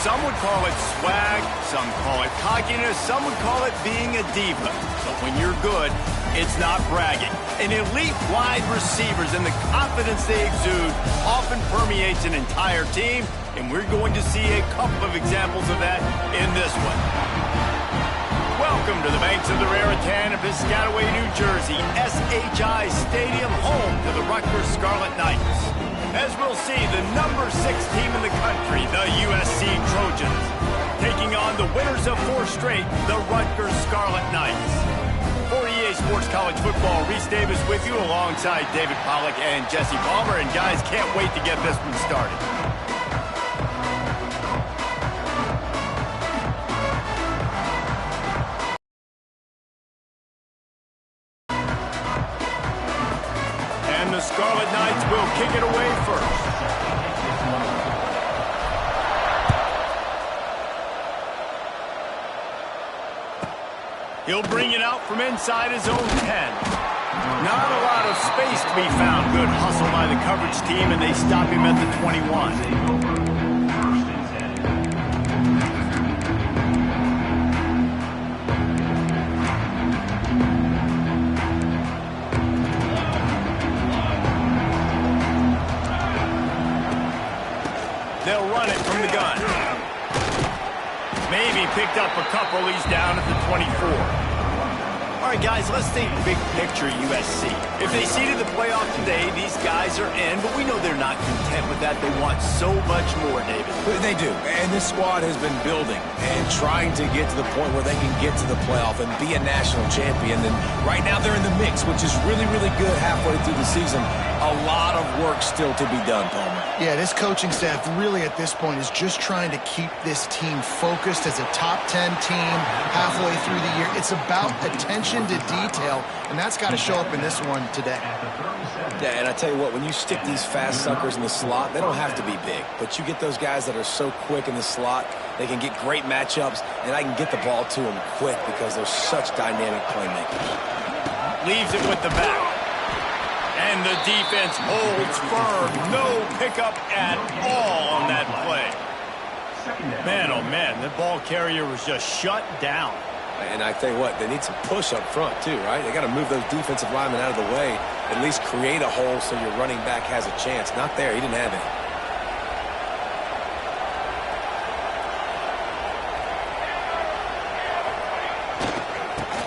Some would call it swag, some call it cockiness, some would call it being a diva. But when you're good, it's not bragging. An elite wide receivers and the confidence they exude often permeates an entire team, and we're going to see a couple of examples of that in this one. Welcome to the banks of the Raritan in Piscataway, New Jersey, SHI Stadium, home to the Rutgers Scarlet Knights. As we'll see, the number 6 team in the country, the USC Trojans, taking on the winners of 4 straight, the Rutgers Scarlet Knights. For EA Sports College Football, Reese Davis with you alongside David Pollack and Jesse Palmer. And guys, can't wait to get this one started. And the Scarlet Knights will kick it away first. He'll bring it out from inside his own 10. Not a lot of space to be found. Good hustle by the coverage team, and they stop him at the 21. They'll run it from the gun. Maybe picked up a couple. He's down at the 24. All right, guys, let's think big picture USC. If they seeded the playoff today, these guys are in, but we know they're not content with that. They want so much more, David. They do, and this squad has been building and trying to get to the point where they can get to the playoff and be a national champion. And right now they're in the mix, which is really, really good halfway through the season. A lot of work still to be done, Palmer. Yeah, this coaching staff really at this point is just trying to keep this team focused as a top 10 team halfway through the year. It's about attention to detail, and that's got to show up in this one today. Yeah, and I tell you what, when you stick these fast suckers in the slot, they don't have to be big. But you get those guys that are so quick in the slot, they can get great matchups, and I can get the ball to them quick because they're such dynamic playmakers. Leaves it with the back. And the defense holds firm. No pickup at all on that play. Man, oh man, the ball carrier was just shut down. And I tell you what, they need some push up front too, right? They got to move those defensive linemen out of the way, at least create a hole so your running back has a chance. Not there, he didn't have it.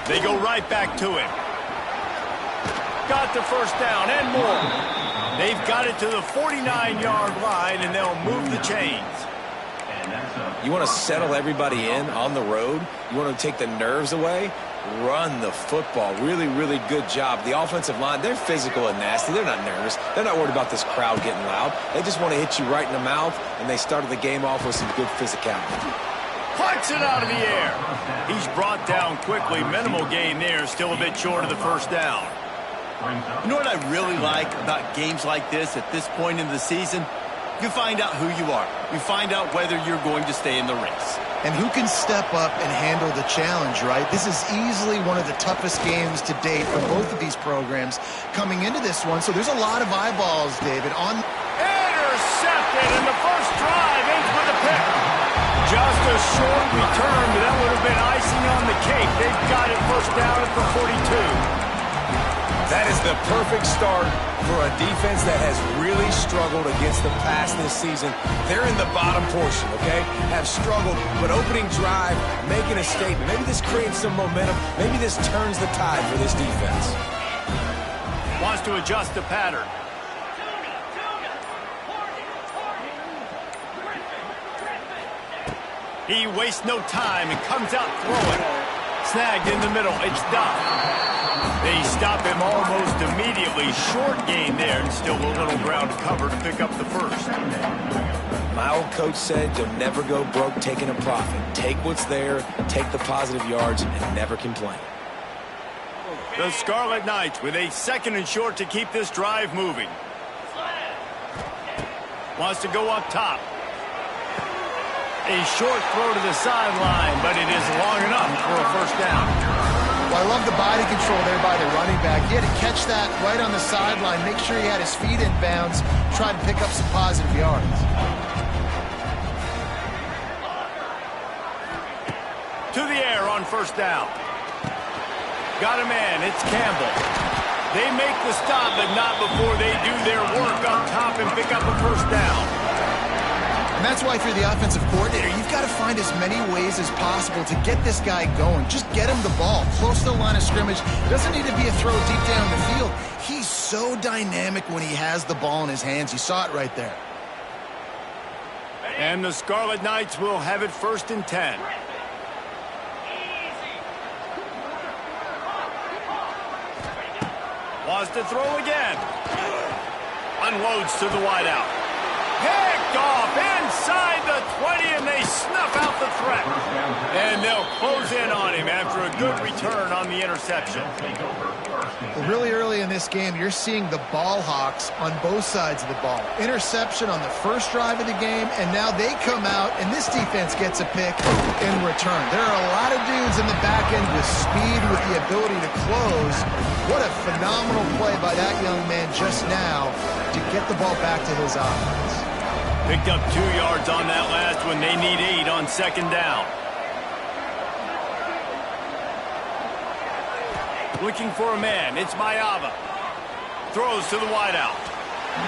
They go right back to him. Got the first down and more. They've got it to the 49-yard line, and they'll move the chains. You want to settle everybody in on the road? You want to take the nerves away? Run the football. Really, really good job. The offensive line, they're physical and nasty. They're not nervous. They're not worried about this crowd getting loud. They just want to hit you right in the mouth, and they started the game off with some good physicality. Puts it out of the air. He's brought down quickly. Minimal gain there. Still a bit short of the first down. You know what I really like about games like this at this point in the season? You find out who you are. You find out whether you're going to stay in the race. And who can step up and handle the challenge, right? This is easily one of the toughest games to date for both of these programs coming into this one. So there's a lot of eyeballs, David, on... Intercepted, and the first drive ends with a pick. Just a short return, but that would have been icing on the cake. They've got it first down at the 42. That is the perfect start for a defense that has really struggled against the pass this season. They're in the bottom portion, okay? Have struggled, but opening drive, making a statement. Maybe this creates some momentum. Maybe this turns the tide for this defense. Wants to adjust the pattern. He wastes no time and comes out throwing. Snagged in the middle. It's done. They stop him almost immediately. Short gain there, and still a little ground to cover to pick up the first. My old coach said you'll never go broke taking a profit. Take what's there, take the positive yards, and never complain. The Scarlet Knights with a 2nd and short to keep this drive moving. Wants to go up top. A short throw to the sideline, but it is long enough for a first down. Well, I love the body control there by the running back. He had to catch that right on the sideline, make sure he had his feet in bounds, try to pick up some positive yards. To the air on first down. Got a man. It's Campbell. They make the stop, but not before they do their work up top and pick up a first down. And that's why if you're the offensive coordinator, you've got to find as many ways as possible to get this guy going. Just get him the ball close to the line of scrimmage. Doesn't need to be a throw deep down the field. He's so dynamic when he has the ball in his hands. You saw it right there. And the Scarlet Knights will have it 1st and 10. Wants to throw again. Unloads to the wideout. Picked off inside the 20, and they snuff out the threat. And they'll close in on him after a good return on the interception. Well, really early in this game, you're seeing the ball hawks on both sides of the ball. Interception on the first drive of the game, and now they come out, and this defense gets a pick in return. There are a lot of dudes in the back end with speed, with the ability to close. What a phenomenal play by that young man just now to get the ball back to his offense. Picked up 2 yards on that last one. They need 8 on second down. Looking for a man. It's Mayava. Throws to the wideout.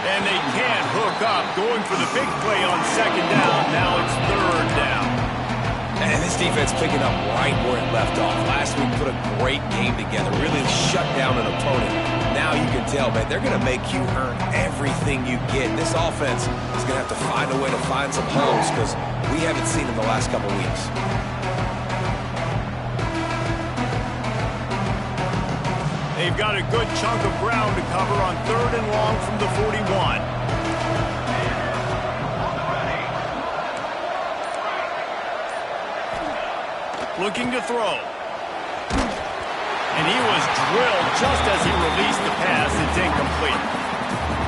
And they can't hook up. Going for the big play on second down. Now it's 3rd down. And this defense picking up right where it left off. Last week put a great game together. Really shut down an opponent. Now you can tell, man, they're going to make you earn everything you get. This offense is going to have to find a way to find some holes because we haven't seen them the last couple weeks. They've got a good chunk of ground to cover on 3rd and long from the 41. Looking to throw. And he was drilled just as he released the pass. It's incomplete.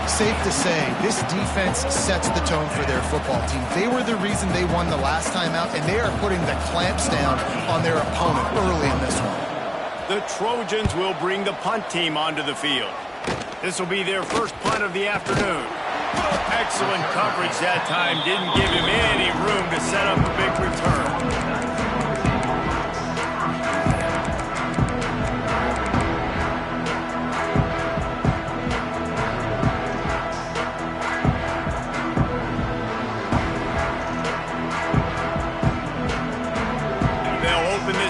Safe to say, this defense sets the tone for their football team. They were the reason they won the last time out, and they are putting the clamps down on their opponent early in this one. The Trojans will bring the punt team onto the field. This will be their first punt of the afternoon. Excellent coverage that time. Didn't give him any room to set up a big return.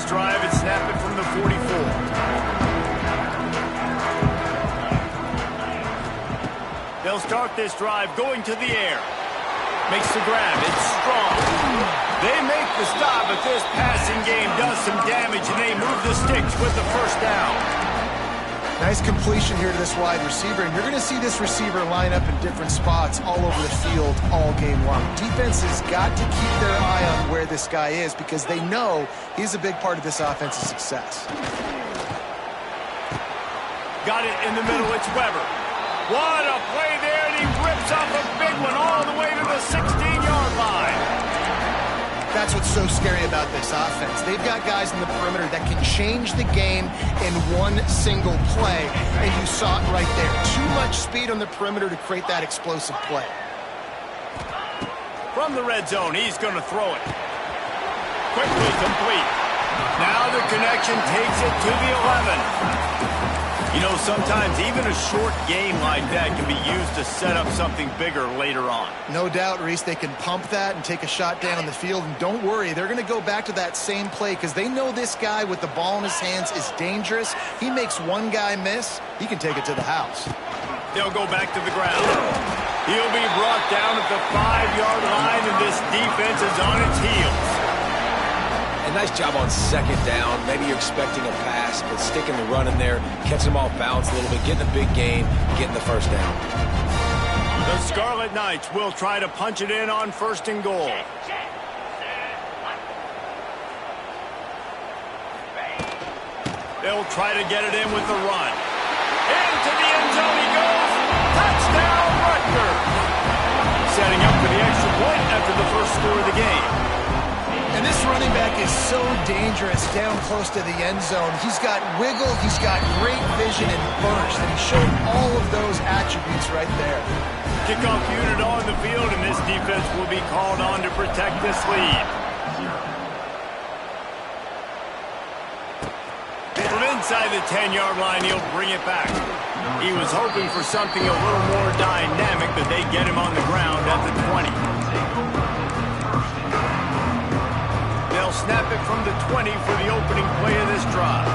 Drive and snap it from the 44. They'll start this drive going to the air. Makes the grab. It's strong. They make the stop, but this passing game does some damage, and they move the sticks with the first down. Nice completion here to this wide receiver, and you're going to see this receiver line up in different spots all over the field all game long. Defense has got to keep their eye on where this guy is because they know he's a big part of this offense's success. Got it in the middle. It's Weber. What a play there, and he rips off a big one all the way to the 16-yard line. That's what's so scary about this offense. They've got guys in the perimeter that can change the game in one single play, and you saw it right there. Too much speed on the perimeter to create that explosive play. From the red zone, he's going to throw it. Quickly complete. Now the connection takes it to the 11. You know, sometimes even a short game like that can be used to set up something bigger later on. No doubt, Reese, they can pump that and take a shot down the field. And don't worry, they're going to go back to that same play because they know this guy with the ball in his hands is dangerous. He makes one guy miss, he can take it to the house. They'll go back to the ground. He'll be brought down at the 5-yard line, and this defense is on its heels. A nice job on second down. Maybe you're expecting a pass, but sticking the run in there, catching them off balance a little bit, getting a big gain, getting the first down. The Scarlet Knights will try to punch it in on 1st and goal. They'll try to get it in with the run. Into the end zone he goes. Touchdown, Rutgers. Setting up for the extra point after the first score of the game. And this running back is so dangerous down close to the end zone. He's got wiggle, he's got great vision and burst, and he's showing all of those attributes right there. Kickoff unit on the field, and this defense will be called on to protect this lead. inside the 10-yard line, he'll bring it back. He was hoping for something a little more dynamic, but they get him on the ground at the 20. They'll snap it from the 20 for the opening play of this drive.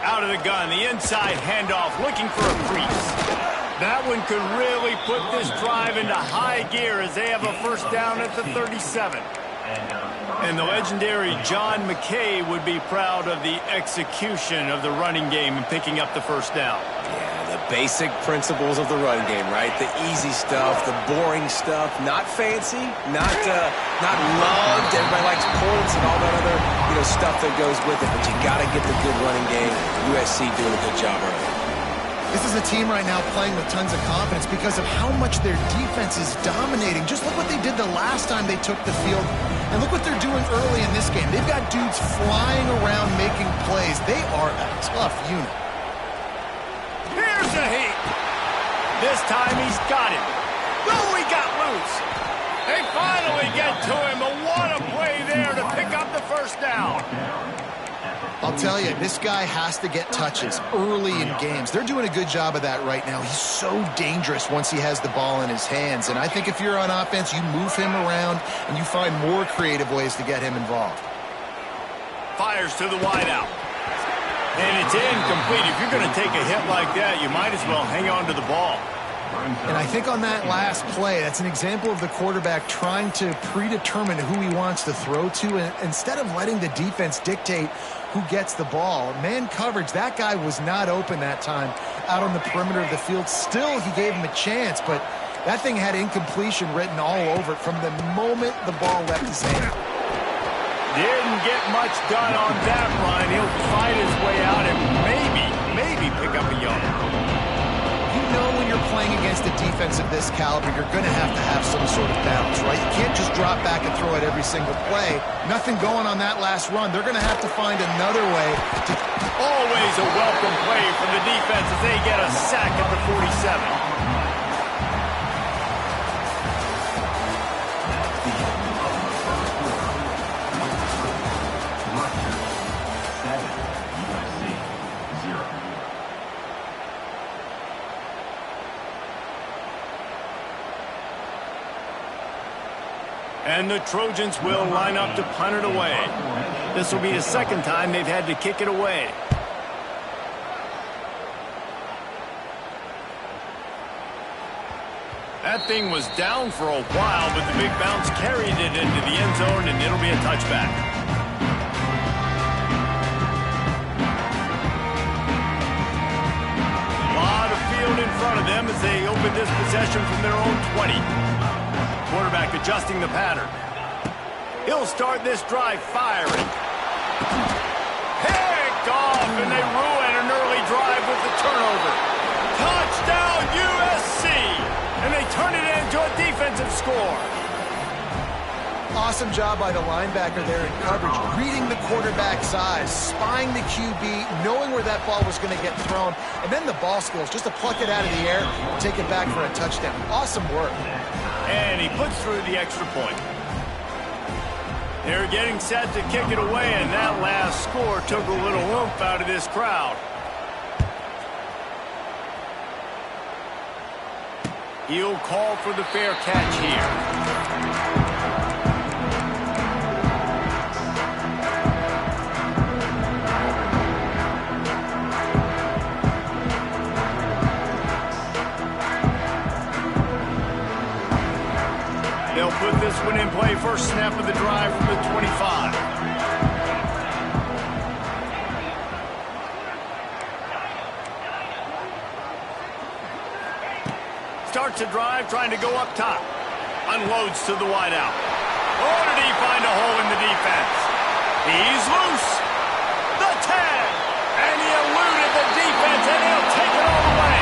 Out of the gun, the inside handoff, looking for a crease. That one could really put this drive into high gear as they have a first down at the 37. And the legendary John McKay would be proud of the execution of the running game and picking up the first down. Yeah, the basic principles of the run game, right? The easy stuff, the boring stuff, not fancy, not loved. Everybody likes points and all that other stuff that goes with it, but you got to get the good running game. USC doing a good job early. This is a team right now playing with tons of confidence because of how much their defense is dominating. Just look what they did the last time they took the field, and look what they're doing early in this game. They've got dudes flying around making plays. They are a tough unit. Here's a heat. This time he's got him. Oh, he got loose. They finally get to him, but what a play there to pick up the first down. I'll tell you, this guy has to get touches early in games. They're doing a good job of that right now. He's so dangerous once he has the ball in his hands. And I think if you're on offense, you move him around and you find more creative ways to get him involved. Fires to the wideout. And it's incomplete. If you're going to take a hit like that, you might as well hang on to the ball. And I think on that last play, that's an example of the quarterback trying to predetermine who he wants to throw to, and instead of letting the defense dictate who gets the ball. Man coverage, that guy was not open that time out on the perimeter of the field. Still, he gave him a chance, but that thing had incompletion written all over it from the moment the ball left his hand. Didn't get much done on that run. He'll fight his way out and maybe pick up a yard. You know when you're playing against a defense of this caliber, you're going to have some sort of balance, right? You can't just drop back and throw it every single play. Nothing going on that last run. They're going to have to find another way to... Always a welcome play from the defense as they get a sack at the 47. And the Trojans will line up to punt it away. This will be the second time they've had to kick it away. That thing was down for a while, but the big bounce carried it into the end zone, and it'll be a touchback. A lot of field in front of them as they open this possession from their own 20. Quarterback adjusting the pattern. He'll start this drive firing. Picked off, and they ruin an early drive with the turnover. Touchdown USC! And they turn it into a defensive score. Awesome job by the linebacker there in coverage, reading the quarterback's eyes, spying the QB, knowing where that ball was going to get thrown, and then the ball skills, just to pluck it out of the air and take it back for a touchdown. Awesome work. And he puts through the extra point. They're getting set to kick it away, and that last score took a little oomph out of this crowd. He'll call for the fair catch here. They'll put this one in play. First snap of the drive from the 25. Starts a drive, trying to go up top. Unloads to the wideout. Oh, did he find a hole in the defense? He's loose. The 10. And he eluded the defense, and he'll take it all the way.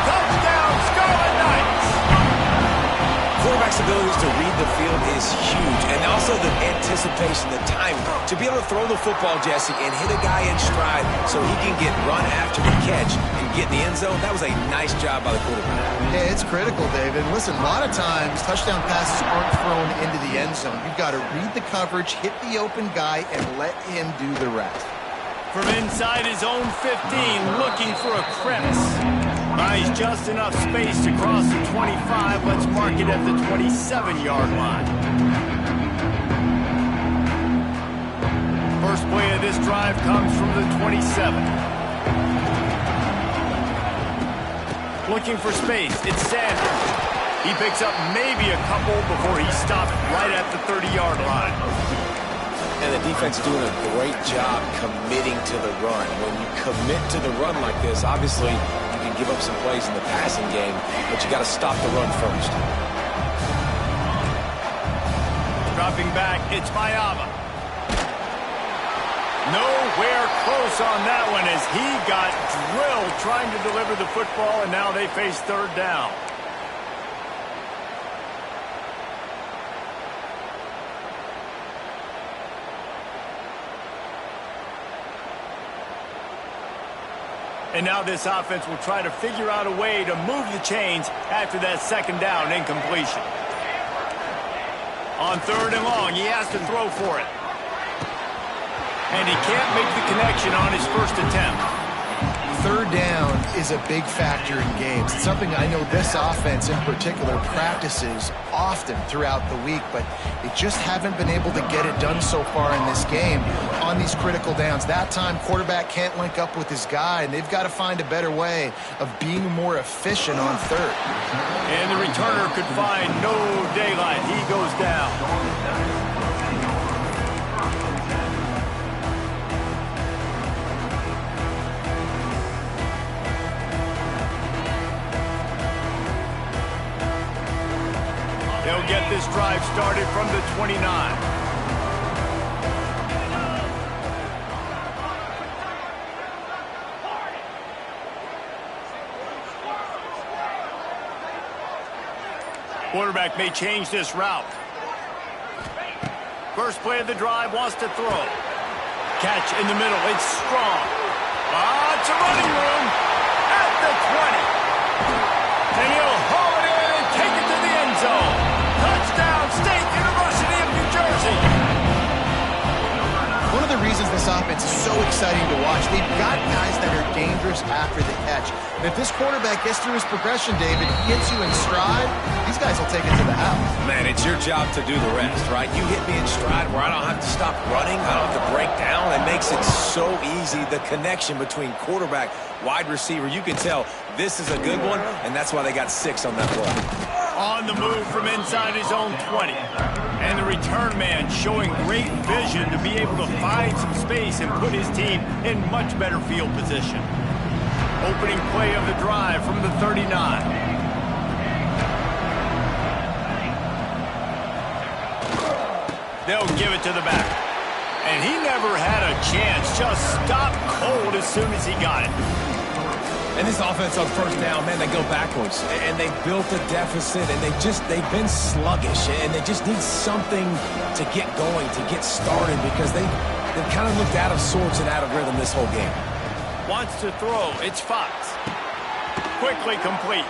Touchdown, Scarlet Knights. Quarterback's abilities to read the field is huge. And also the anticipation, the timing. To be able to throw the football, Jesse, and hit a guy in stride so he can get run after the catch and get in the end zone, that was a nice job by the quarterback. Yeah, it's critical, David. Listen, a lot of times touchdown passes aren't thrown into the end zone. You've got to read the coverage, hit the open guy, and let him do the rest. From inside his own 15, looking for a crevice. Buys just enough space to cross the 25. Let's mark it at the 27-yard line. First play of this drive comes from the 27. Looking for space, it's Sanders. He picks up maybe a couple before he stopped right at the 30-yard line. And the defense doing a great job committing to the run. When you commit to the run like this, obviously you can give up some plays in the passing game, but you got to stop the run first. Dropping back, it's Mayava. Nowhere close on that one as he got drilled trying to deliver the football, and now they face third down. And now this offense will try to figure out a way to move the chains after that second down incompletion. On third and long, he has to throw for it. And he can't make the connection on his first attempt. Third down is a big factor in games. It's something I know this offense in particular practices often throughout the week, but they just haven't been able to get it done so far in this game on these critical downs. That time, quarterback can't link up with his guy, and they've got to find a better way of being more efficient on third. And the returner could find no daylight. He goes down. They'll get this drive started from the 29. Quarterback may change this route. First play of the drive, wants to throw. Catch in the middle, it's strong. It's a running room at the 20. And he'll haul it in and take it to the end zone. Touchdown, State University of New Jersey. One of the reasons this offense is so exciting to watch, they've got guys that are dangerous after the catch. And if this quarterback gets through his progression, David, he hits you in stride, these guys will take it to the house. Man, it's your job to do the rest, right? You hit me in stride where I don't have to stop running, I don't have to break down. It makes it so easy, the connection between quarterback, wide receiver. You can tell this is a good one, and that's why they got 6 on that play. On the move from inside his own 20. And the return man showing great vision to be able to find some space and put his team in much better field position. Opening play of the drive from the 39. They'll give it to the back. And he never had a chance. Just stopped cold as soon as he got it. And this offense on first down, man, they go backwards. And they built a deficit, and they've been sluggish. And they just need something to get going, to get started, because they've kind of looked out of sorts and out of rhythm this whole game. Wants to throw. It's Fox. Quickly complete.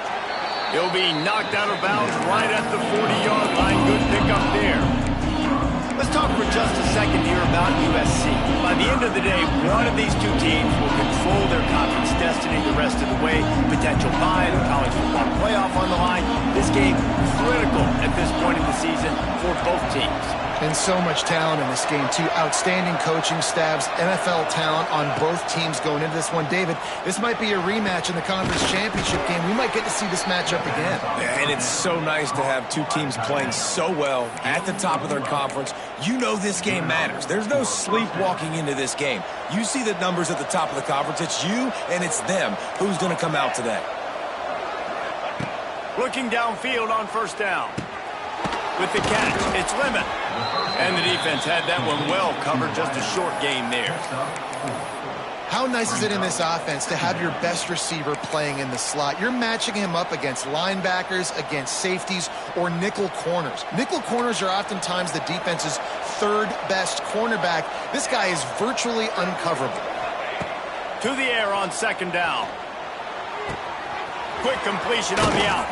He'll be knocked out of bounds right at the 40-yard line. Good pickup there. Let's talk for just a second here about USC. By the end of the day, one of these two teams will control their conference destiny the rest of the way. Potential bye in the college football playoff on the line. This game critical at this point in the season for both teams. And so much talent in this game, too. Outstanding coaching staffs, NFL talent on both teams going into this one. David, this might be a rematch in the conference championship game. We might get to see this matchup again. And it's so nice to have two teams playing so well at the top of their conference. You know this game matters. There's no sleepwalking into this game. You see the numbers at the top of the conference. It's you and it's them. Who's going to come out today? Looking downfield on first down. With the catch, it's Lemon. And the defense had that one well covered, just a short gain there. How How nice is it in this offense to have your best receiver playing in the slot? You're matching him up against linebackers, against safeties, or nickel corners. Nickel corners are oftentimes the defense's third best cornerback. This guy is virtually uncoverable. To the air on second down. Quick completion on the out.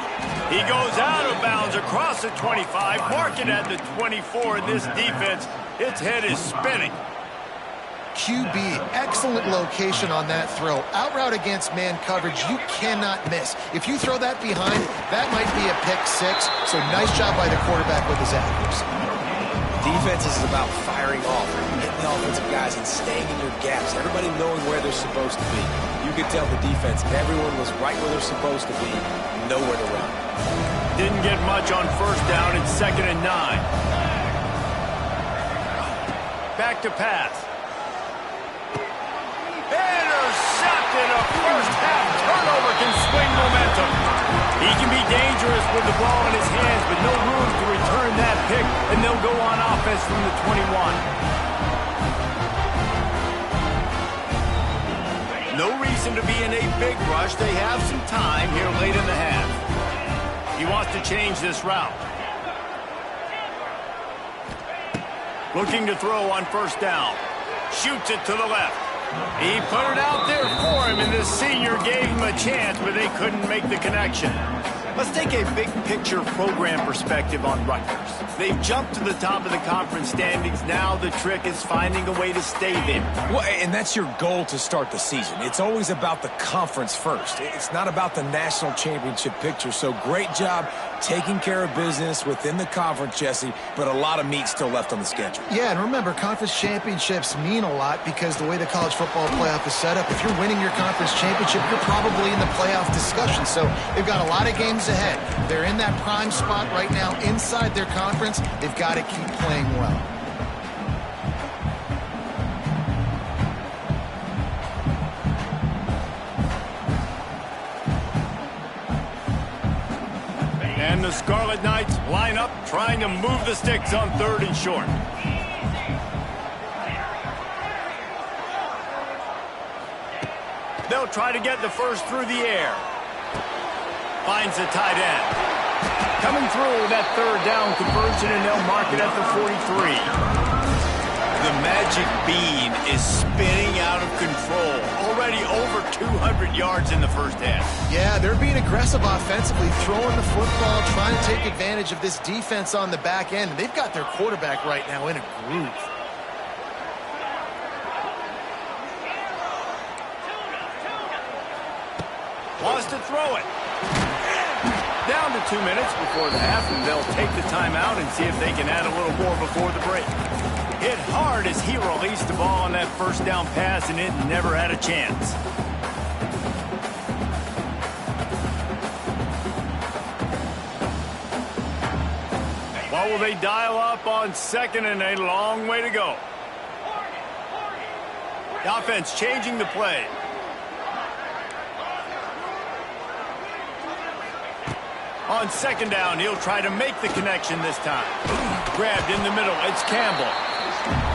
He goes out of bounds across the 25, mark it at the 24, and this defense, its head is spinning. QB, excellent location on that throw. Out route against man coverage, you cannot miss. If you throw that behind, that might be a pick six, so nice job by the quarterback with his accuracy. Defense is about firing off, hitting the offensive guys and staying in your gaps, everybody knowing where they're supposed to be. You could tell the defense, everyone was right where they're supposed to be, nowhere to run. Didn't get much on first down. It's 2nd and 9. Back to pass. Intercepted. A first half turnover can swing momentum. He can be dangerous with the ball in his hands, but no room to return that pick, and they'll go on offense from the 21. No reason to be in a big rush. They have some time here late in the half. He wants to change this route. Looking to throw on first down. Shoots it to the left. He put it out there for him, and the senior gave him a chance, but they couldn't make the connection. Let's take a big-picture program perspective on Rutgers. They've jumped to the top of the conference standings. Now the trick is finding a way to stay there. Well, and that's your goal to start the season. It's always about the conference first. It's not about the national championship picture. So great job taking care of business within the conference, Jesse, but a lot of meat still left on the schedule. Yeah, and remember, conference championships mean a lot because the way the college football playoff is set up, if you're winning your conference championship, you're probably in the playoff discussion. So they've got a lot of games ahead. They're in that prime spot right now inside their conference. They've got to keep playing well. And the Scarlet Knights line up, trying to move the sticks on 3rd and short. They'll try to get the first through the air. Finds the tight end. Coming through that 3rd down conversion, and they'll mark it at the 43. The magic bean is spinning out of control. Already over 200 yards in the first half. Yeah, they're being aggressive offensively, throwing the football, trying to take advantage of this defense on the back end. They've got their quarterback right now in a groove. Wants to throw it. Down to 2 minutes before the half, and they'll take the timeout and see if they can add a little more before the break. Hit hard as he released the ball on that first down pass, and it never had a chance. What will they dial up on 2nd and a long way to go? The offense changing the play. On 2nd down, he'll try to make the connection this time. Grabbed in the middle, it's Campbell.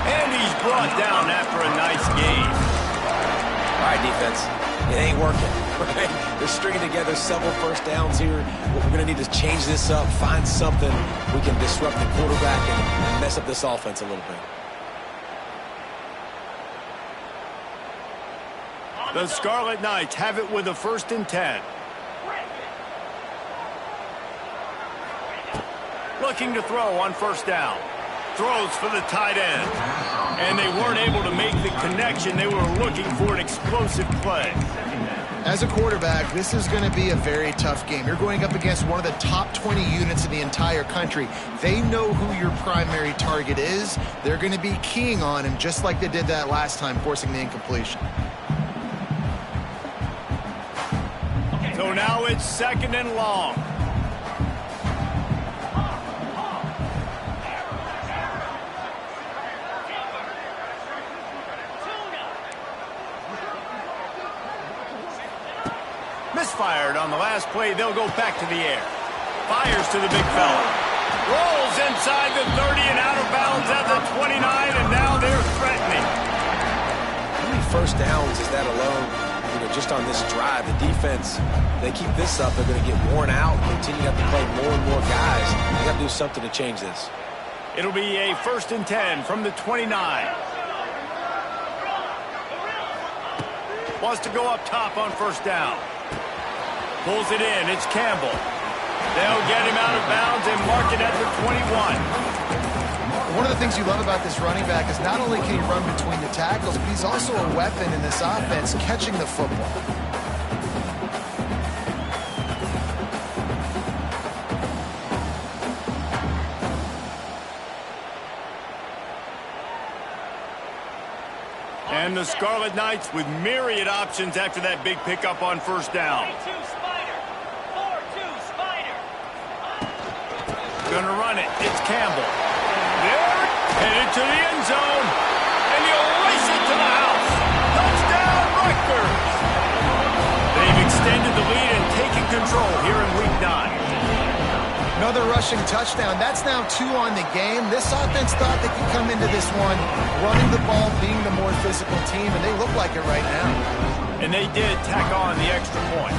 And he's brought down after a nice gain. All right, defense, it ain't working. They're stringing together several first downs here. We're going to need to change this up, find something we can disrupt the quarterback and mess up this offense a little bit. The Scarlet Knights have it with a 1st and 10. Looking to throw on first down. Throws for the tight end. And they weren't able to make the connection. They were looking for an explosive play. As a quarterback, this is going to be a very tough game. You're going up against one of the top 20 units in the entire country. They know who your primary target is. They're going to be keying on him just like they did that last time, forcing the incompletion. So now it's 2nd and long. Misfired on the last play. They'll go back to the air. Fires to the big fella. Rolls inside the 30 and out of bounds at the 29, and now they're threatening. Really first downs is that alone? Just on this drive, the defense, they keep this up, they're going to get worn out, continue to have to play more and more guys. They got to do something to change this. It'll be a 1st and 10 from the 29. Wants to go up top on 1st down. Pulls it in. It's Campbell. They'll get him out of bounds and mark it at the 21. One of the things you love about this running back is not only can he run between the tackles, but he's also a weapon in this offense, catching the football. And the Scarlet Knights with myriad options after that big pickup on 1st down. 4-2 Spider. Gonna run it. It's Campbell. There, headed to the end zone. And he'll race it to the house. Touchdown, Rutgers. They've extended the lead and taken control here in Week 9. Another rushing touchdown. That's now 2 on the game. This offense thought they could come into this one running the ball, being the more physical team, and they look like it right now. And they did tack on the extra point.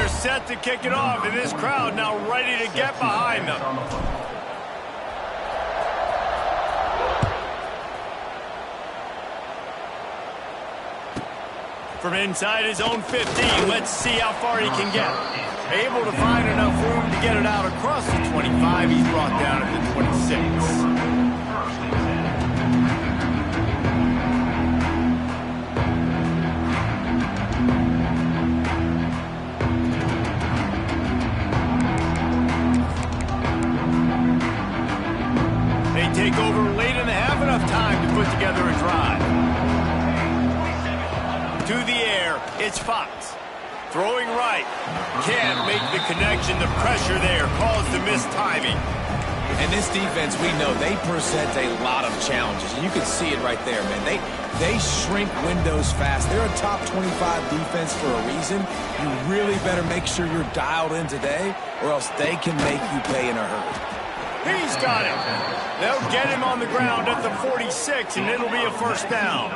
Set to kick it off, and this crowd now ready to get behind them. From inside his own 15, let's see how far he can get. Able to find enough room to get it out across the 25. He's brought down at the 26. Take over late in the half, enough time to put together a drive. To the air, it's Fox. Throwing right. Can't make the connection. The pressure there caused the missed timing. And this defense, we know, they present a lot of challenges. And you can see it right there, man. They shrink windows fast. They're a top 25 defense for a reason. You really better make sure you're dialed in today, or else they can make you pay in a hurry. He's got it. They'll get him on the ground at the 46, and it'll be a 1st down.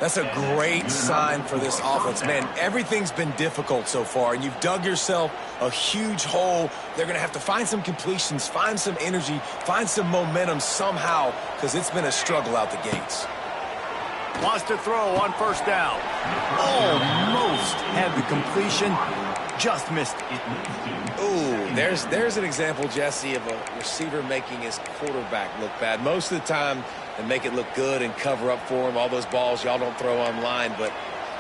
That's a great sign for this offense. Man, everything's been difficult so far, and you've dug yourself a huge hole. They're going to have to find some completions, find some energy, find some momentum somehow, because it's been a struggle out the gates. Wants to throw on 1st down. Almost had the completion. Just missed it. Ooh, there's an example, Jesse, of a receiver making his quarterback look bad. Most of the time, they make it look good and cover up for him. All those balls y'all don't throw online, but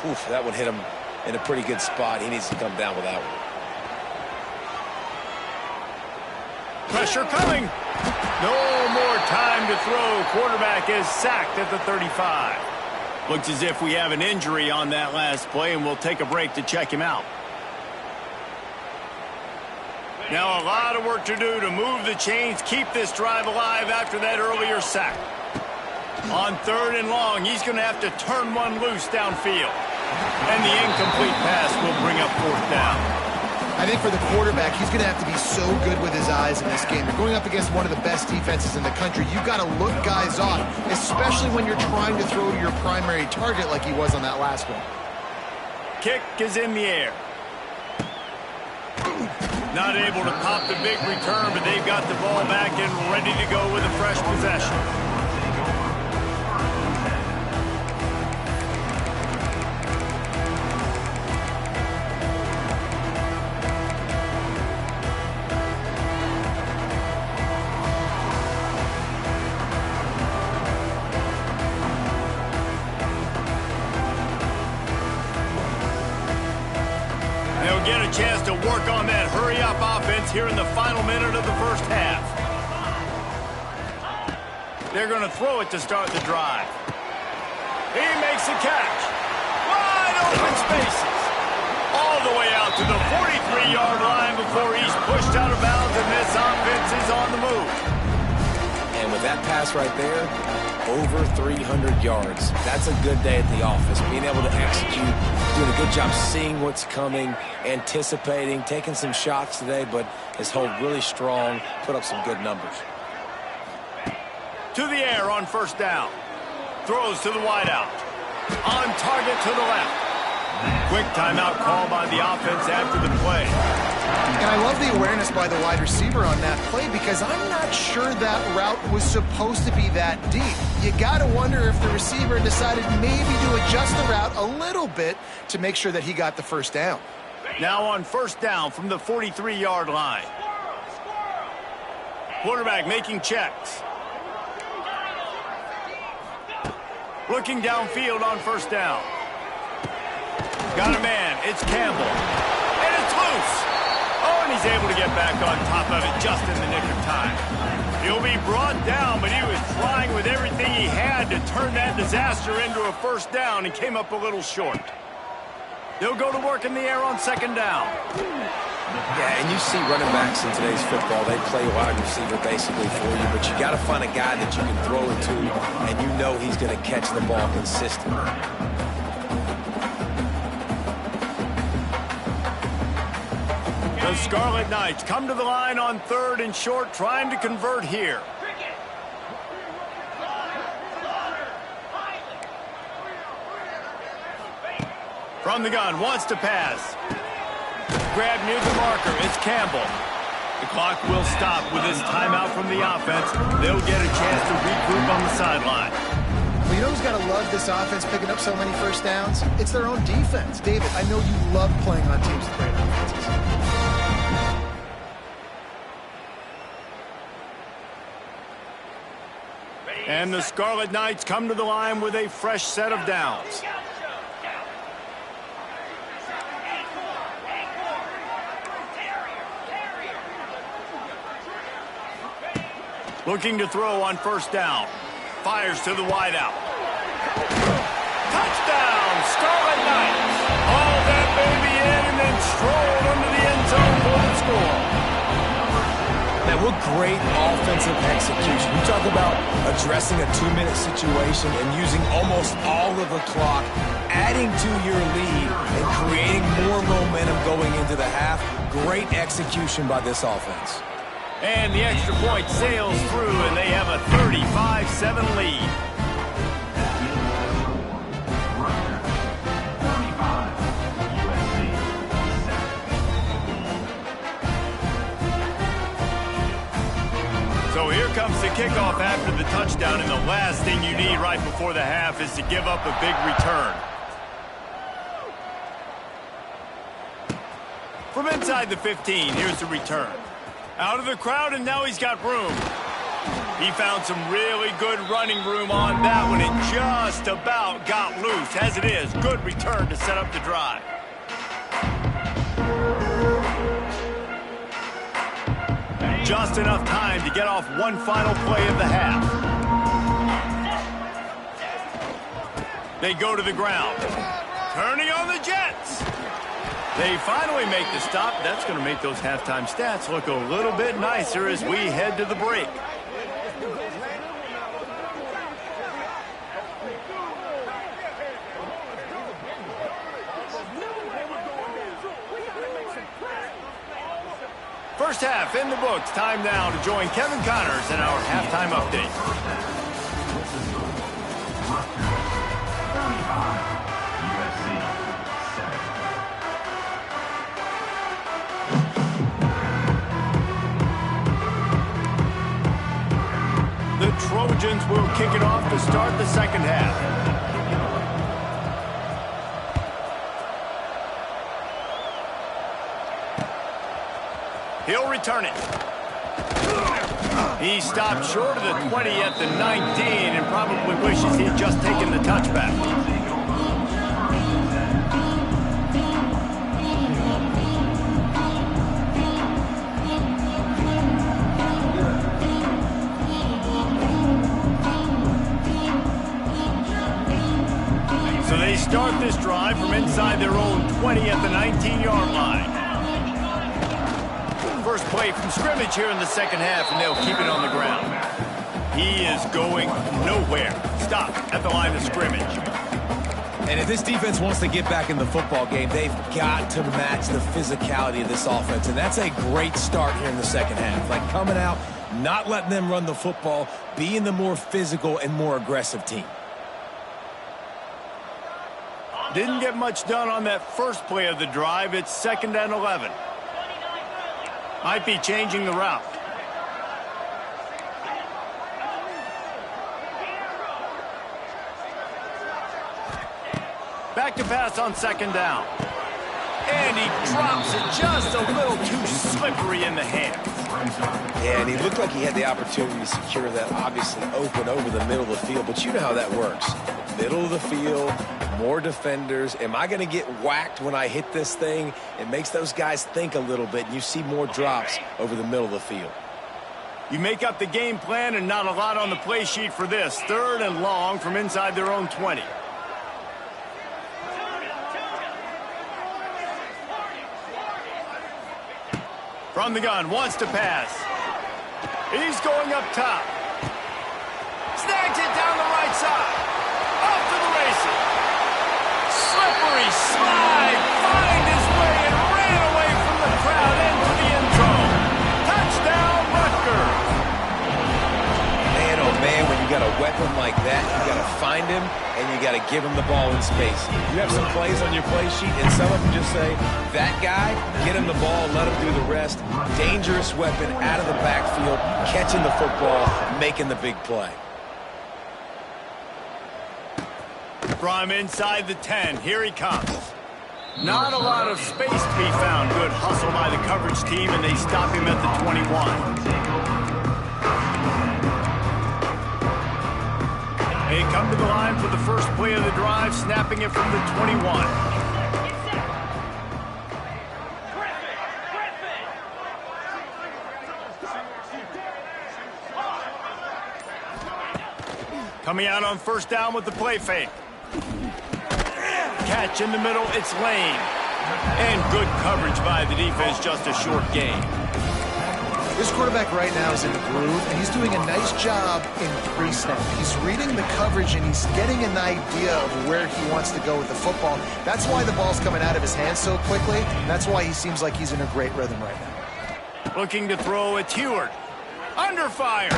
oof, that one hit him in a pretty good spot. He needs to come down with that one. Pressure coming. No more time to throw. Quarterback is sacked at the 35. Looks as if we have an injury on that last play, and we'll take a break to check him out. Now a lot of work to do to move the chains, keep this drive alive after that earlier sack. On 3rd and long, he's going to have to turn one loose downfield. And the incomplete pass will bring up 4th down. I think for the quarterback, he's going to have to be so good with his eyes in this game. You're going up against one of the best defenses in the country. You've got to look guys off, especially when you're trying to throw to your primary target like he was on that last one. Kick is in the air. Not able to pop the big return, but they've got the ball back and ready to go with a fresh possession. Get a chance to work on that hurry-up offense here in the final minute of the 1st half. They're going to throw it to start the drive. He makes the catch. Wide open spaces. All the way out to the 43-yard line before he's pushed out of bounds, and this offense is on the move. And with But that pass right there, over 300 yards. That's a good day at the office. Being able to execute, doing a good job seeing what's coming, anticipating, taking some shots today, but has held really strong, put up some good numbers. To the air on first down. Throws to the wideout. On target to the left. Quick timeout call by the offense after the play. And I love the awareness by the wide receiver on that play because I'm not sure that route was supposed to be that deep. You got to wonder if the receiver decided maybe to adjust the route a little bit to make sure that he got the first down. Now on first down from the 43-yard line. Quarterback making checks. Looking downfield on first down. Got a man. It's Campbell. And it's loose. Oh, and he's able to get back on top of it just in the nick of time. He'll be brought down, but he was trying with everything he had to turn that disaster into a first down and came up a little short. They'll go to work in the air on second down. Yeah, and you see running backs in today's football, they play wide receiver basically for you, but you got to find a guy that you can throw it to, and you know he's going to catch the ball consistently. The Scarlet Knights come to the line on third and short, trying to convert here. From the gun, wants to pass. Grab near the marker, it's Campbell. The clock will stop with this timeout from the offense. They'll get a chance to regroup on the sideline. Well, you know who's got to love this offense picking up so many first downs? It's their own defense. David, I know you love playing on teams with great offenses. And the Scarlet Knights come to the line with a fresh set of downs. Looking to throw on first down. Fires to the wideout. Touchdown, Scarlet Knights. Haul that baby in and then strolled into the end zone for the score. Man, what great offensive execution. You talk about addressing a 2-minute situation and using almost all of the clock, adding to your lead and creating more momentum going into the half. Great execution by this offense. And the extra point sails through, and they have a 35-7 lead. So here comes the kickoff after the touchdown, and the last thing you need right before the half is to give up a big return. From inside the 15, here's the return. Out of the crowd, and now he's got room. He found some really good running room on that one and just about got loose. As it is, good return to set up the drive. Just enough time to get off one final play of the half. They go to the ground. Turning on the Jets. They finally make the stop. That's going to make those halftime stats look a little bit nicer as we head to the break. First half in the books. Time now to join Kevin Connors in our halftime update. The Trojans will kick it off to start the second half. He'll return it. He stopped short of the 20 at the 19 and probably wishes he had just taken the touchback. So they start this drive from inside their own 20 at the 19-yard line. First play from scrimmage here in the second half, and they'll keep it on the ground. He is going nowhere. Stop at the line of scrimmage. And if this defense wants to get back in the football game, they've got to match the physicality of this offense. And that's a great start here in the second half. Like coming out, not letting them run the football, being the more physical and more aggressive team. Didn't get much done on that first play of the drive. It's 2nd and 11. Might be changing the route. Back to pass on 2nd down. And he drops it just a little too slippery in the hands. Yeah, and he looked like he had the opportunity to secure that, obviously open over the middle of the field. But you know how that works. Middle of the field, more defenders. Am I going to get whacked when I hit this thing? It makes those guys think a little bit, and you see more drops over the middle of the field. You make up the game plan and not a lot on the play sheet for this. 3rd and long from inside their own 20. From the gun, wants to pass. He's going up top. Snags it down the right side. Off to the races. Slippery slide. Find his way and ran away from the crowd into the end zone. Touchdown, Rutgers. Man, oh man, when you got a weapon like that, you got to find him and you got to give him the ball in space. You have some plays on your play sheet, and some of them just say, that guy, get him the ball, let him do the rest. Dangerous weapon out of the backfield, catching the football, making the big play. From inside the 10, here he comes. Not a lot of space to be found. Good hustle by the coverage team, and they stop him at the 21. They come to the line for the first play of the drive, snapping it from the 21. Coming out on 1st down with the play fake. Catch in the middle, it's Lane. And good coverage by the defense, just a short gain. This quarterback right now is in the groove, and he's doing a nice job in pre-snap. He's reading the coverage, and he's getting an idea of where he wants to go with the football. That's why the ball's coming out of his hands so quickly. That's why he seems like he's in a great rhythm right now. Looking to throw, it's Heward. Under fire.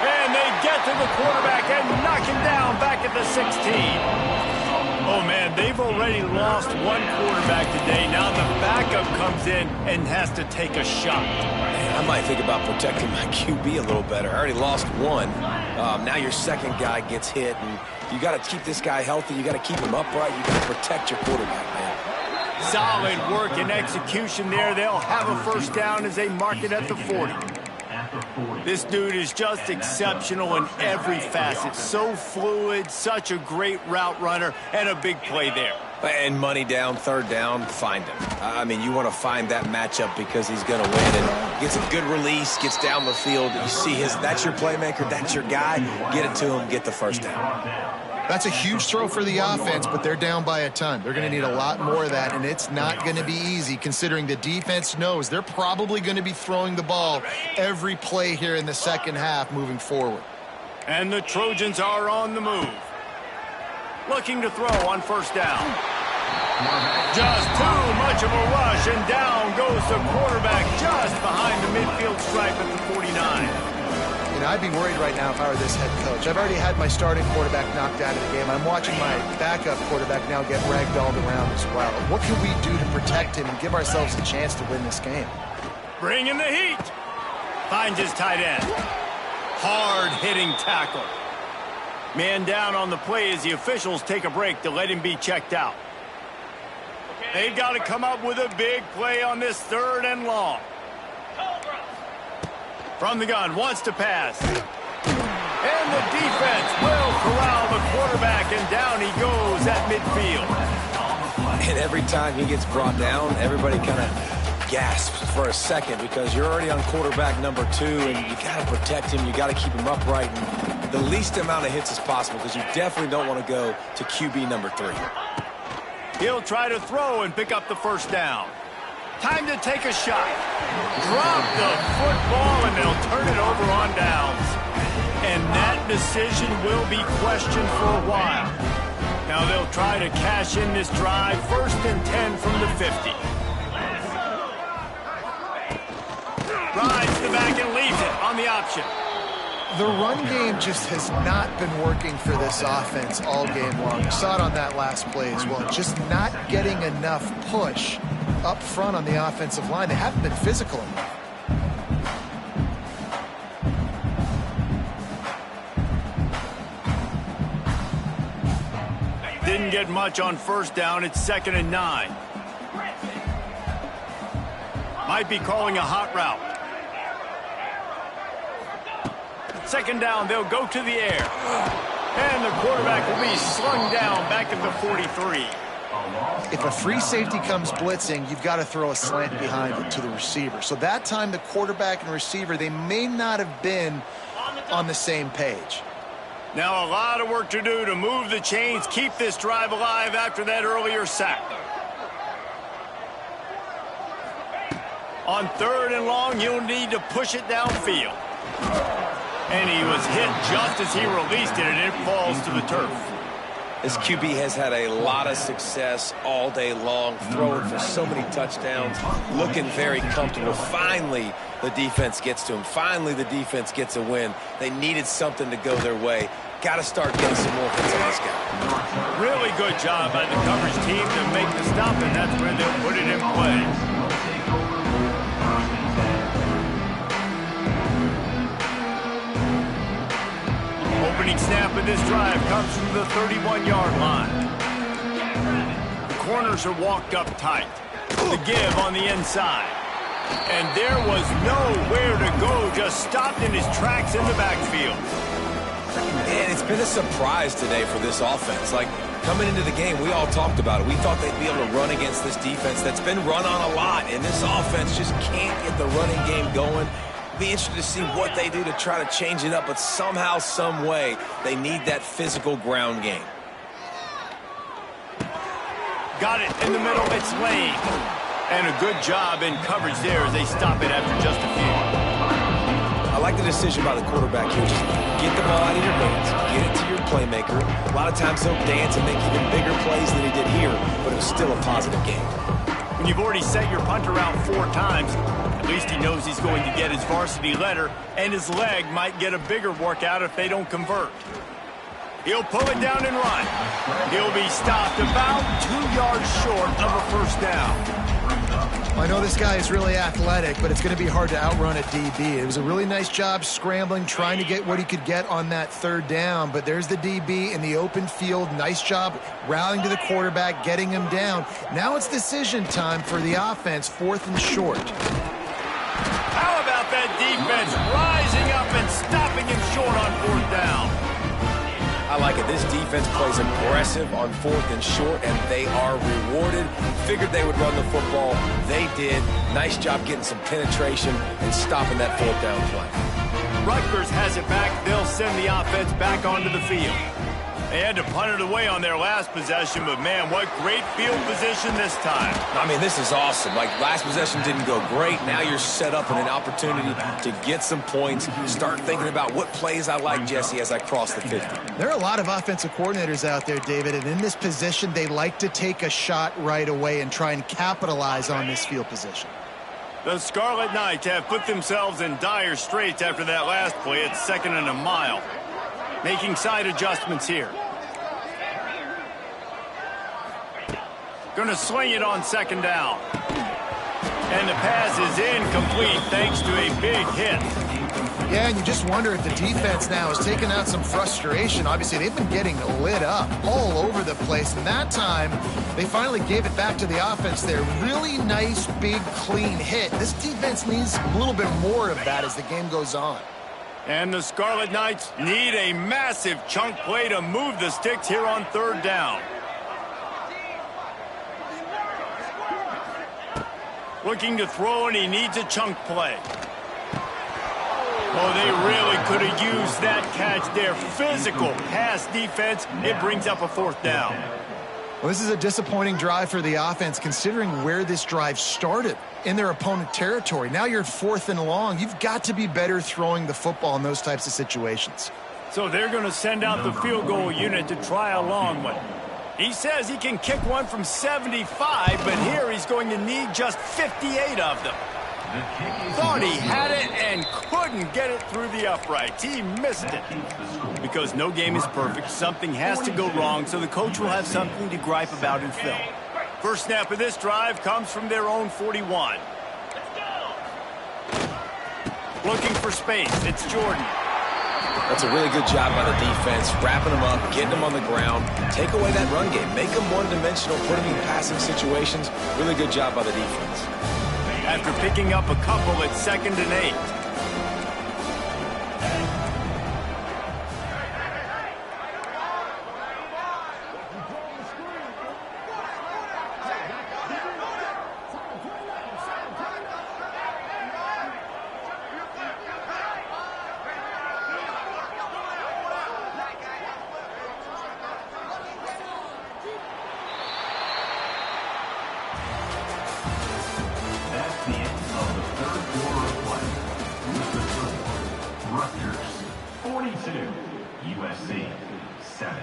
And they get to the quarterback and knock him down back at the 16. Oh, man, they've already lost one quarterback today. Now the backup comes in and has to take a shot. Man, I might think about protecting my QB a little better. I already lost one. Now your second guy gets hit, and you got to keep this guy healthy. You got to keep him upright. You got to protect your quarterback, man. Solid work and execution there. They'll have a 1st down as they mark it at the 40. This dude is just exceptional in every facet. So fluid, such a great route runner, and a big play there. And money down, 3rd down, find him. I mean, you want to find that matchup because he's going to win. And gets a good release, gets down the field. You see that's your playmaker, that's your guy. Get it to him, get the 1st down. That's a huge throw for the offense, but they're down by a ton. They're going to need a lot more of that, and it's not going to be easy considering the defense knows they're probably going to be throwing the ball every play here in the second half moving forward. And the Trojans are on the move. Looking to throw on 1st down. Just too much of a rush, and down goes the quarterback just behind the midfield stripe at the 49. You know, I'd be worried right now if I were this head coach. I've already had my starting quarterback knocked out of the game. I'm watching my backup quarterback now get ragdolled around as well. What can we do to protect him and give ourselves a chance to win this game? Bring in the heat. Finds his tight end. Hard-hitting tackle. Man down on the play as the officials take a break to let him be checked out. They've got to come up with a big play on this 3rd and long. From the gun, wants to pass. And the defense will corral the quarterback, and down he goes at midfield. And every time he gets brought down, everybody kind of gasps for a second because you're already on quarterback number 2, and you got to protect him. You got to keep him upright and the least amount of hits as possible because you definitely don't want to go to QB number 3. He'll try to throw and pick up the 1st down. Time to take a shot. Drop the football, and they'll turn it over on downs. And that decision will be questioned for a while. Now they'll try to cash in this drive, 1st and 10 from the 50. Rides the back and leaves it on the option. The run game just has not been working for this offense all game long. You saw it on that last play as well. Just not getting enough push up front on the offensive line. They haven't been physical enough. Didn't get much on 1st down. It's 2nd and 9. Might be calling a hot route. 2nd down, they'll go to the air. And the quarterback will be slung down back at the 43. If a free safety comes blitzing, you've got to throw a slant behind it to the receiver. So that time the quarterback and receiver, they may not have been on the same page. Now a lot of work to do to move the chains, keep this drive alive after that earlier sack. On 3rd and long, you'll need to push it downfield. And he was hit just as he released it, and it falls to the turf. This QB has had a lot of success all day long, throwing for so many touchdowns, looking very comfortable. Finally, the defense gets to him. Finally, the defense gets a win. They needed something to go their way. Got to start getting some more hits on this guy. Really good job by the coverage team to make the stop, and that's where they'll put it in play. Opening snap of this drive comes from the 31-yard line. The corners are walked up tight. The give on the inside. And there was nowhere to go, just stopped in his tracks in the backfield. And it's been a surprise today for this offense. Like, coming into the game, we all talked about it. We thought they'd be able to run against this defense that's been run on a lot, and this offense just can't get the running game going. Be interested to see what they do to try to change it up, but somehow, some way, they need that physical ground game. Got it in the middle, it's Lane. And a good job in coverage there as they stop it after just a few. I like the decision by the quarterback here. Just get the ball out of your hands, get it to your playmaker. A lot of times he'll dance and make even bigger plays than he did here, but it was still a positive game. When you've already set your punter out 4 times, at least he knows he's going to get his varsity letter, and his leg might get a bigger workout if they don't convert. He'll pull it down and run. He'll be stopped about 2 yards short of a 1st down. I know this guy is really athletic, but it's going to be hard to outrun a DB. It was a really nice job scrambling, trying to get what he could get on that 3rd down, but there's the DB in the open field. Nice job rallying to the quarterback, getting him down. Now it's decision time for the offense, 4th and short. How about that defense rising up and stopping him short on 4th down? I like it. This defense plays aggressive on 4th and short, and they are rewarded. Figured they would run the football. They did. Nice job getting some penetration and stopping that 4th down play. Rutgers has it back. They'll send the offense back onto the field. They had to punt it away on their last possession, but man, what great field position this time. I mean, this is awesome. Like, last possession didn't go great. Now you're set up in an opportunity to get some points. Start thinking about what plays I like, Jesse, as I cross the 50. There are a lot of offensive coordinators out there, David, and in this position, they like to take a shot right away and try and capitalize on this field position. The Scarlet Knights have put themselves in dire straits after that last play. It's 2nd and a mile. Making side adjustments here. Going to sling it on 2nd down. And the pass is incomplete thanks to a big hit. Yeah, and you just wonder if the defense now is taking out some frustration. Obviously, they've been getting lit up all over the place. And that time, they finally gave it back to the offense there. Really nice, big, clean hit. This defense needs a little bit more of that as the game goes on. And the Scarlet Knights need a massive chunk play to move the sticks here on 3rd down. Looking to throw, and he needs a chunk play. Oh, they really could have used that catch there. Physical pass defense. It brings up a 4th down. Well, this is a disappointing drive for the offense considering where this drive started, in their opponent territory. Now you're 4th and long. You've got to be better throwing the football in those types of situations. So they're going to send out the field goal unit to try a long one. He says he can kick one from 75, but here he's going to need just 58 of them. Thought he had it and couldn't get it through the uprights. He missed it. Because no game is perfect, something has to go wrong, so the coach will have something to gripe about in film. First snap of this drive comes from their own 41. Looking for space, it's Jordan. That's a really good job by the defense, wrapping them up, getting them on the ground, take away that run game, make them one-dimensional, put them in passing situations. Really good job by the defense. After picking up a couple at 2nd and 8. Rutgers 42, USC 7.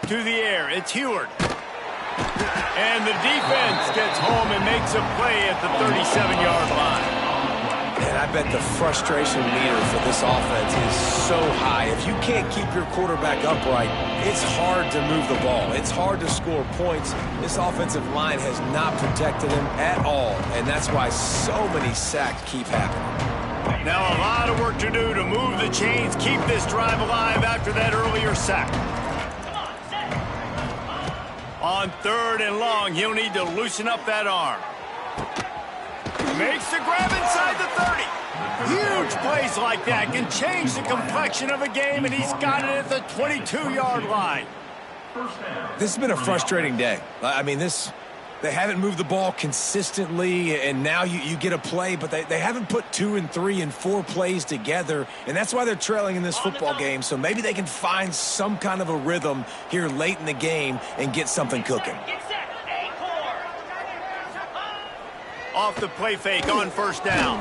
To the air, it's Heward. And the defense gets home and makes a play at the 37-yard line. And I bet the frustration meter for this offense is so high. If you can't keep your quarterback upright, it's hard to move the ball. It's hard to score points. This offensive line has not protected him at all, and that's why so many sacks keep happening. Now a lot of work to do to move the chains, keep this drive alive after that earlier sack. On 3rd and long, he'll need to loosen up that arm. Makes the grab inside the 30. Huge plays like that can change the complexion of a game, and he's got it at the 22-yard line. This has been a frustrating day. I mean, they haven't moved the ball consistently, and now you get a play, but they haven't put 2 and 3 and 4 plays together, and that's why they're trailing in this football game. So maybe they can find some kind of a rhythm here late in the game and get something cooking. Off the play fake on 1st down.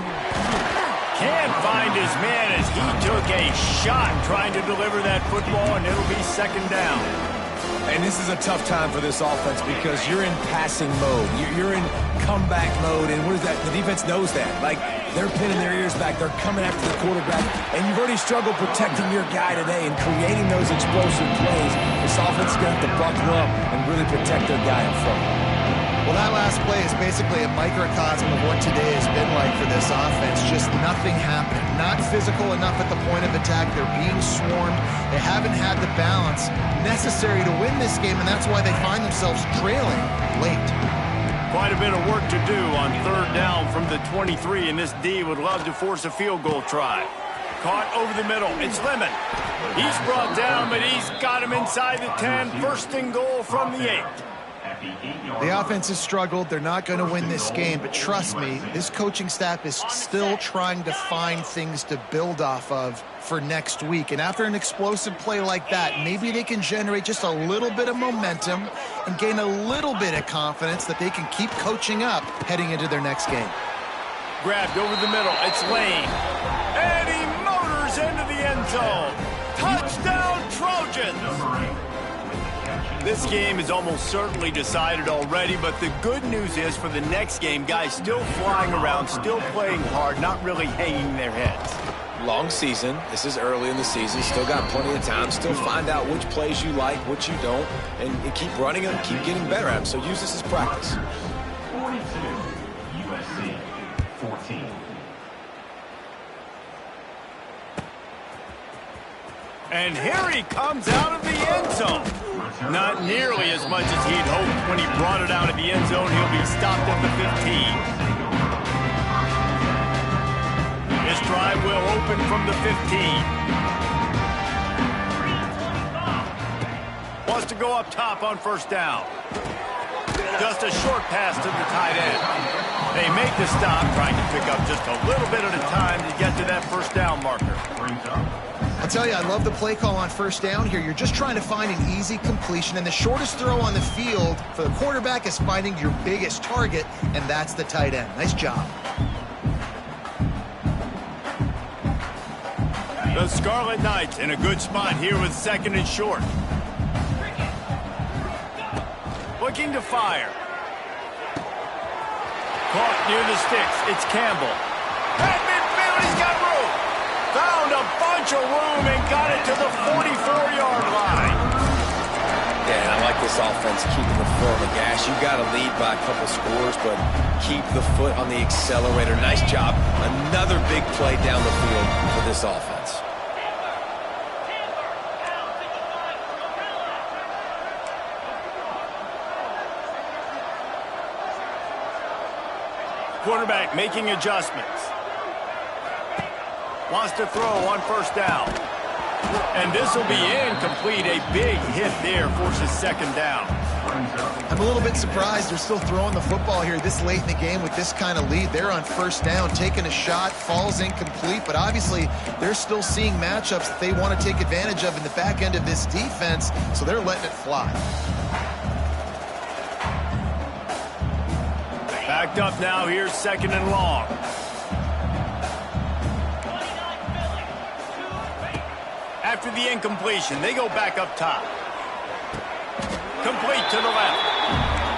Can't find his man as he took a shot trying to deliver that football, and it'll be 2nd down. And this is a tough time for this offense because you're in passing mode. You're in comeback mode, and what is that? The defense knows that. Like, they're pinning their ears back. They're coming after the quarterback, and you've already struggled protecting your guy today and creating those explosive plays. This offense is going to have to buckle up and really protect their guy in front. Well, that last play is basically a microcosm of what today has been like for this offense. Just nothing happening. Not physical enough at the point of attack. They're being swarmed. They haven't had the balance necessary to win this game, and that's why they find themselves trailing late. Quite a bit of work to do on 3rd down from the 23, and this D would love to force a field goal try. Caught over the middle. It's Lemon. He's brought down, but he's got him inside the 10. 1st and goal from the 8. The offense has struggled. They're not going to win this game, but trust me, this coaching staff is still trying to find things to build off of for next week. And after an explosive play like that, maybe they can generate just a little bit of momentum and gain a little bit of confidence that they can keep coaching up heading into their next game. Grabbed over the middle. It's Lane. And he motors into the end zone. Touchdown, Trojans! This game is almost certainly decided already, but the good news is for the next game, guys still flying around, still playing hard, not really hanging their heads. Long season. This is early in the season. Still got plenty of time. Still find out which plays you like, which you don't, and keep running them, keep getting better at them. So use this as practice. 42, USC 14. And here he comes out of the end zone. Not nearly as much as he'd hoped when he brought it out of the end zone. He'll be stopped at the 15. This drive will open from the 15. Wants to go up top on 1st down. Just a short pass to the tight end. They make the stop, trying to pick up just a little bit at a time to get to that first down marker. I'll tell you, I love the play call on first down here. You're just trying to find an easy completion, and the shortest throw on the field for the quarterback is finding your biggest target, and that's the tight end. Nice job. The Scarlet Knights in a good spot here with second and short. Looking to fire. Caught near the sticks. It's Campbell. At midfield, he's got room. Found a bunch of room and got it to the 44-yard line. Yeah, I like this offense keeping the foot on the gas. You got to lead by a couple scores, but keep the foot on the accelerator. Nice job. Another big play down the field for this offense. Quarterback making adjustments. Wants to throw on first down. And this will be incomplete. A big hit there forces second down. I'm a little bit surprised they're still throwing the football here this late in the game with this kind of lead. They're on first down, taking a shot, falls incomplete, but obviously they're still seeing matchups that they want to take advantage of in the back end of this defense, so they're letting it fly. Backed up now, here's second and long. After the incompletion, they go back up top. Complete to the left.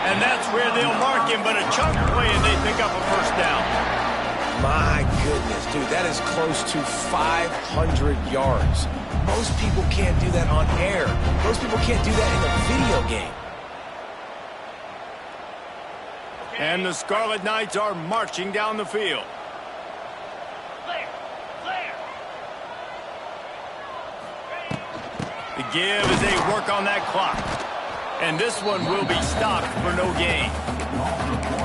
And that's where they'll mark him, but a chunk play and they pick up a first down. My goodness, dude, that is close to 500 yards. Most people can't do that on air. Most people can't do that in a video game. And the Scarlet Knights are marching down the field. The give as they work on that clock. And this one will be stopped for no gain.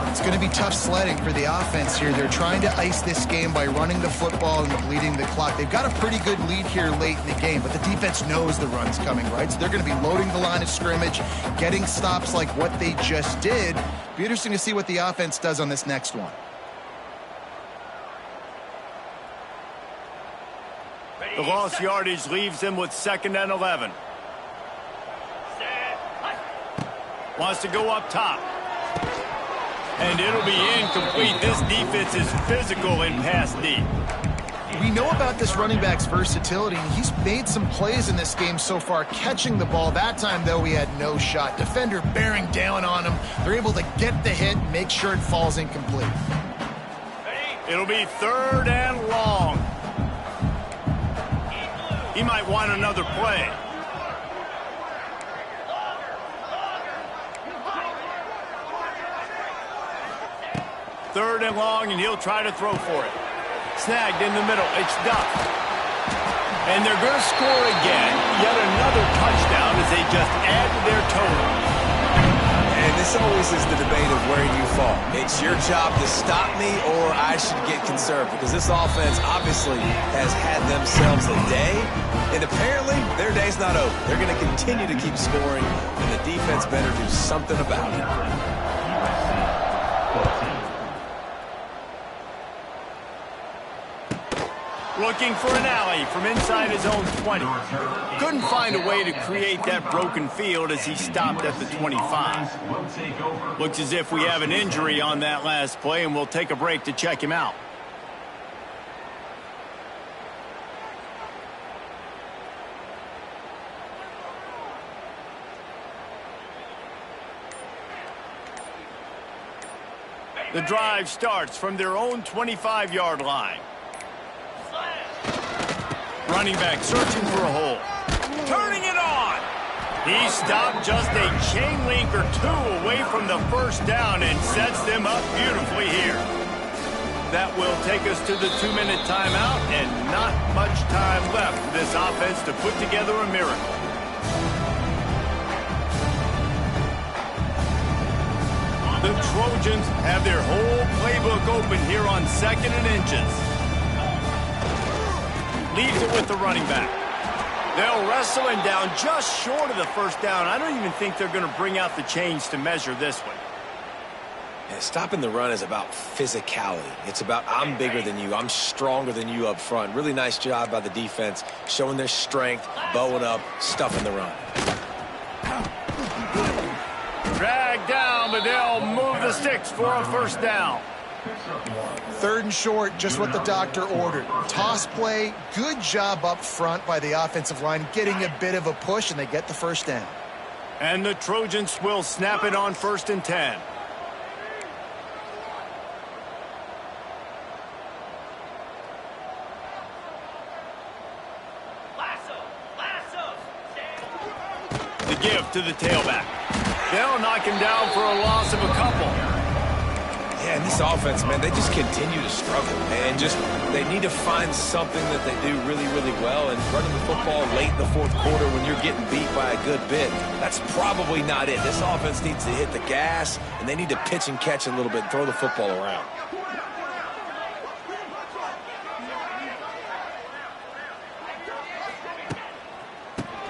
It's going to be tough sledding for the offense here. They're trying to ice this game by running the football and bleeding the clock. They've got a pretty good lead here late in the game, but the defense knows the run's coming, right? So they're going to be loading the line of scrimmage, getting stops like what they just did. Be interesting to see what the offense does on this next one. The lost yardage leaves them with second and 11. Wants to go up top. And it'll be incomplete. This defense is physical in pass deep. We know about this running back's versatility, and he's made some plays in this game so far, catching the ball. That time, though, he had no shot. Defender bearing down on him. They're able to get the hit and make sure it falls incomplete. It'll be third and long. He might want another play. Third and long, and he'll try to throw for it. Snagged in the middle. It's ducked. And they're going to score again. Yet another touchdown as they just add to their total. And this always is the debate of where you fall. It's your job to stop me, or I should get conserved, because this offense obviously has had themselves a day, and apparently their day's not over. They're going to continue to keep scoring, and the defense better do something about it. Looking for an alley from inside his own 20. Couldn't find a way to create that broken field as he stopped at the 25. Looks as if we have an injury on that last play, and we'll take a break to check him out. The drive starts from their own 25-yard line. Running back searching for a hole. Turning it on. He stopped just a chain link or two away from the first down and sets them up beautifully here. That will take us to the 2-minute timeout, and not much time left for this offense to put together a miracle. The Trojans have their whole playbook open here on second and inches. Leaves it with the running back. They'll wrestle him down just short of the first down. I don't even think they're going to bring out the chains to measure this one. And stopping the run is about physicality. It's about I'm bigger than you. I'm stronger than you up front. Really nice job by the defense, showing their strength, bowing up, stuffing the run. Drag down, but they'll move the sticks for a first down. 3rd and short, just what the doctor ordered. Toss play, good job up front by the offensive line, getting a bit of a push, and they get the first down. And the Trojans will snap it on 1st and 10. The give to the tailback. They'll knock him down for a loss of a couple. Yeah, and this offense, man, they just continue to struggle. And they need to find something that they do really, really well. And running the football late in the 4th quarter when you're getting beat by a good bit, that's probably not it. This offense needs to hit the gas, and they need to pitch and catch a little bit and throw the football around.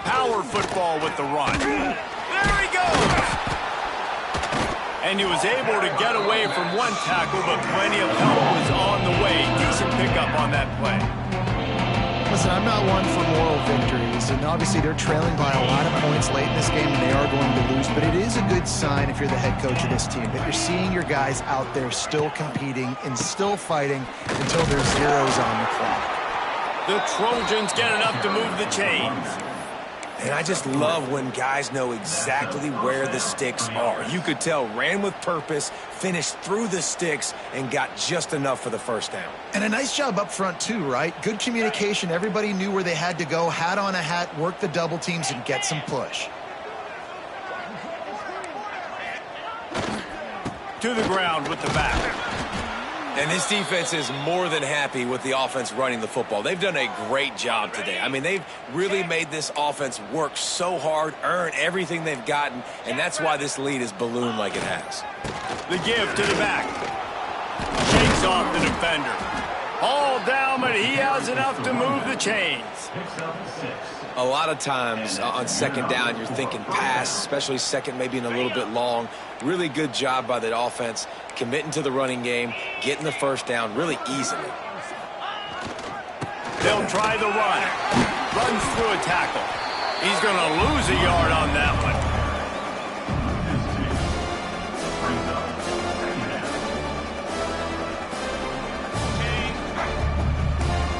Power football with the run. There he goes! And he was able to get away from one tackle, but plenty of help was on the way. Decent pickup on that play. Listen, I'm not one for moral victories, and obviously they're trailing by a lot of points late in this game, and they are going to lose, but it is a good sign if you're the head coach of this team that you're seeing your guys out there still competing and still fighting until there's zeros on the clock. The Trojans get enough to move the chains. And I just love when guys know exactly where the sticks are. You could tell, ran with purpose, finished through the sticks, and got just enough for the first down. And a nice job up front, too, right? Good communication. Everybody knew where they had to go, hat on a hat, work the double teams, and get some push. To the ground with the back. And this defense is more than happy with the offense running the football. They've done a great job today. I mean, they've really made this offense work so hard, earn everything they've gotten, and that's why this lead is ballooned like it has. The give to the back. Shakes off the defender. All down, but he has enough to move the chains. A lot of times on 2nd down, you're thinking pass, especially 2nd, maybe in a little bit long. Really good job by the offense, committing to the running game, getting the first down really easily. They'll try the run. Runs through a tackle. He's going to lose a yard on that one.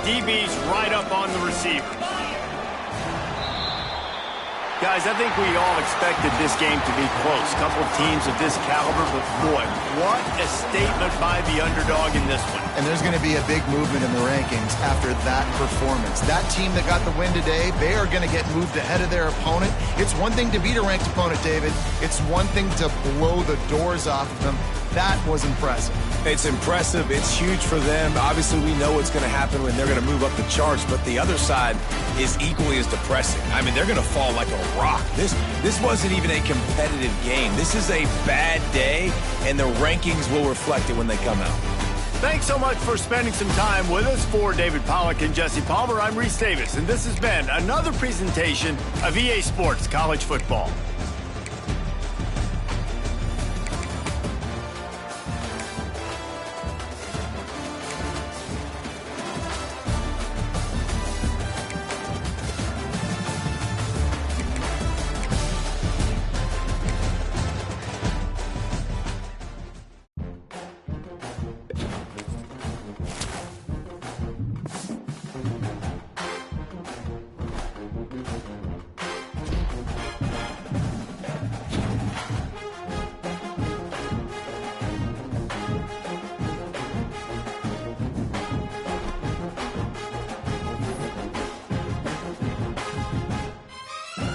DB's right up on the receiver. Guys, I think we all expected this game to be close. Couple teams of this caliber, but boy, what a statement by the underdog in this one. And there's going to be a big movement in the rankings after that performance. That team that got the win today, they are going to get moved ahead of their opponent. It's one thing to beat a ranked opponent, David. It's one thing to blow the doors off of them. That was impressive. It's impressive. It's huge for them. Obviously, we know what's going to happen when they're going to move up the charts, but the other side is equally as depressing. I mean, they're going to fall like a rock. This wasn't even a competitive game. This is a bad day, and the rankings will reflect it when they come out. Thanks so much for spending some time with us. For David Pollack and Jesse Palmer, I'm Reese Davis, and this has been another presentation of EA Sports College Football.